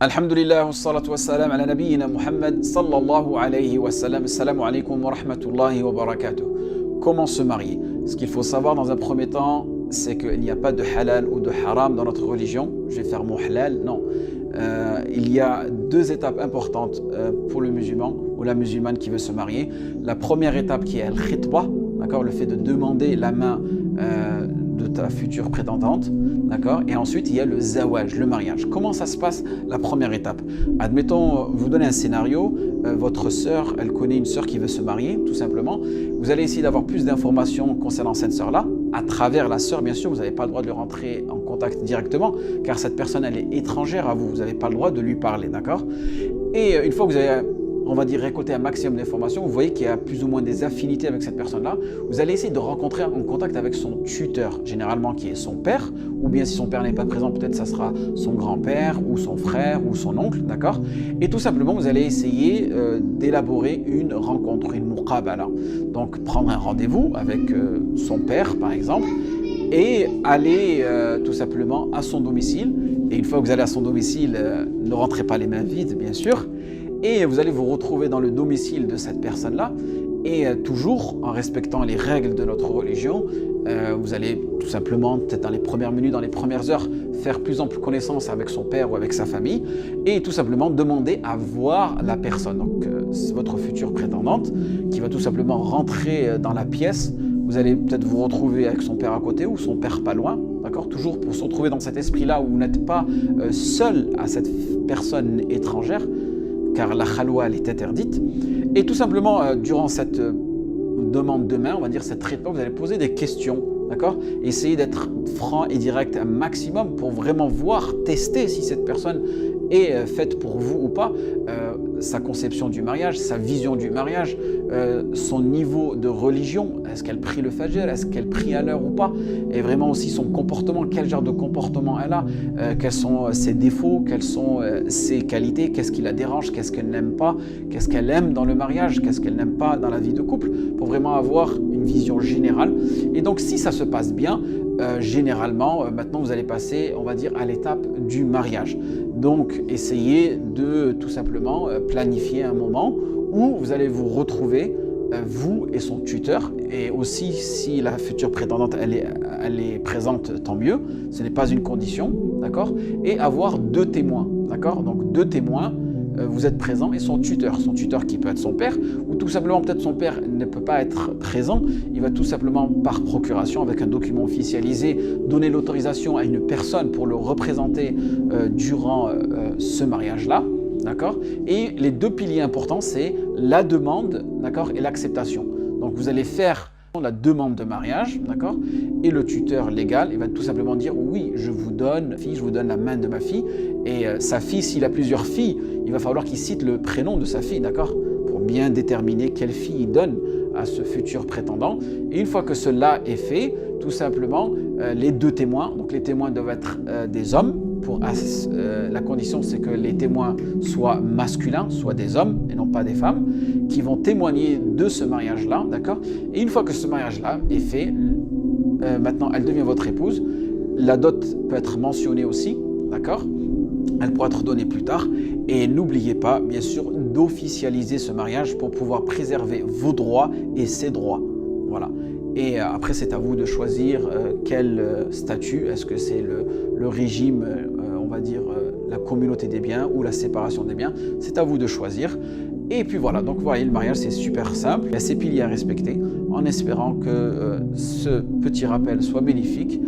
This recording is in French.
Alhamdulillah, wassalatu wassalam ala nabiyyina Muhammad sallallahu alayhi wa sallam. Assalamu alaikum wa rahmatullahi wa barakatuh. Comment se marier? Ce qu'il faut savoir dans un premier temps, c'est qu'il n'y a pas de halal ou de haram dans notre religion. Je vais faire mon halal, non. Il y a deux étapes importantes pour le musulman ou la musulmane qui veut se marier. La première étape qui est al-khitba, d'accord, le fait de demander la main de ta future prétendante, d'accord, et ensuite il y a le zawaj, le mariage. Comment ça se passe la première étape? Admettons, vous donnez un scénario, votre sœur, elle connaît une sœur qui veut se marier, tout simplement. Vous allez essayer d'avoir plus d'informations concernant cette sœur-là, à travers la sœur, bien sûr, vous n'avez pas le droit de rentrer en contact directement, car cette personne, elle est étrangère à vous, vous n'avez pas le droit de lui parler, d'accord? Et une fois que vous avez, on va dire, récolter un maximum d'informations, vous voyez qu'il y a plus ou moins des affinités avec cette personne-là, vous allez essayer de rentrer en contact avec son tuteur, généralement qui est son père, ou bien si son père n'est pas présent, peut-être ça sera son grand-père, ou son frère, ou son oncle, d'accord? Et tout simplement, vous allez essayer d'élaborer une rencontre, une muqabala. Donc, prendre un rendez-vous avec son père, par exemple, et aller tout simplement à son domicile. Et une fois que vous allez à son domicile, ne rentrez pas les mains vides, bien sûr, et vous allez vous retrouver dans le domicile de cette personne-là, et toujours en respectant les règles de notre religion, vous allez tout simplement, peut-être dans les premières minutes, dans les premières heures, faire plus en plus connaissance avec son père ou avec sa famille, et tout simplement demander à voir la personne. Donc c'est votre future prétendante qui va tout simplement rentrer dans la pièce. Vous allez peut-être vous retrouver avec son père à côté ou son père pas loin, d'accord? Toujours pour se retrouver dans cet esprit-là où vous n'êtes pas seul à cette personne étrangère, car la khalwa elle est interdite. Et tout simplement, durant cette demande de main, on va dire cette traitement, vous allez poser des questions, d'accord? Essayez d'être franc et direct un maximum pour vraiment voir, tester si cette personne est faite pour vous ou pas, sa conception du mariage, sa vision du mariage, son niveau de religion, est-ce qu'elle prie le fajr, est-ce qu'elle prie à l'heure ou pas, et vraiment aussi son comportement, quel genre de comportement elle a, quels sont ses défauts, quelles sont ses qualités, qu'est-ce qui la dérange, qu'est-ce qu'elle n'aime pas, qu'est-ce qu'elle aime dans le mariage, qu'est-ce qu'elle n'aime pas dans la vie de couple, pour vraiment avoir une vision générale. Et donc si ça se passe bien, généralement, maintenant vous allez passer, on va dire, à l'étape du mariage. Donc essayez de tout simplement planifier un moment où vous allez vous retrouver, vous et son tuteur, et aussi si la future prétendante elle est présente, tant mieux, ce n'est pas une condition, d'accord, et avoir deux témoins, d'accord, donc deux témoins, vous êtes présent, et son tuteur qui peut être son père, ou tout simplement peut-être son père ne peut pas être présent, il va tout simplement par procuration avec un document officialisé donner l'autorisation à une personne pour le représenter durant ce mariage-là, d'accord. Et les deux piliers importants, c'est la demande, d'accord, et l'acceptation. Donc vous allez faire la demande de mariage, d'accord, et le tuteur légal, il va tout simplement dire oui, je vous donne la main de ma fille, et sa fille, s'il a plusieurs filles, il va falloir qu'il cite le prénom de sa fille, d'accord, pour bien déterminer quelle fille il donne à ce futur prétendant. Et une fois que cela est fait, tout simplement, les deux témoins, donc les témoins doivent être des hommes, la condition c'est que les témoins soient masculins, soit des hommes et non pas des femmes, qui vont témoigner de ce mariage-là, d'accord. Et une fois que ce mariage-là est fait, maintenant elle devient votre épouse, la dot peut être mentionnée aussi, d'accord, elle pourra être donnée plus tard, et n'oubliez pas, bien sûr, d'officialiser ce mariage pour pouvoir préserver vos droits et ses droits, voilà. Et après, c'est à vous de choisir quel statut, est-ce que c'est le régime, on va dire, la communauté des biens ou la séparation des biens, c'est à vous de choisir. Et puis voilà, donc vous voyez, le mariage, c'est super simple, il y a ces piliers à respecter, en espérant que ce petit rappel soit bénéfique.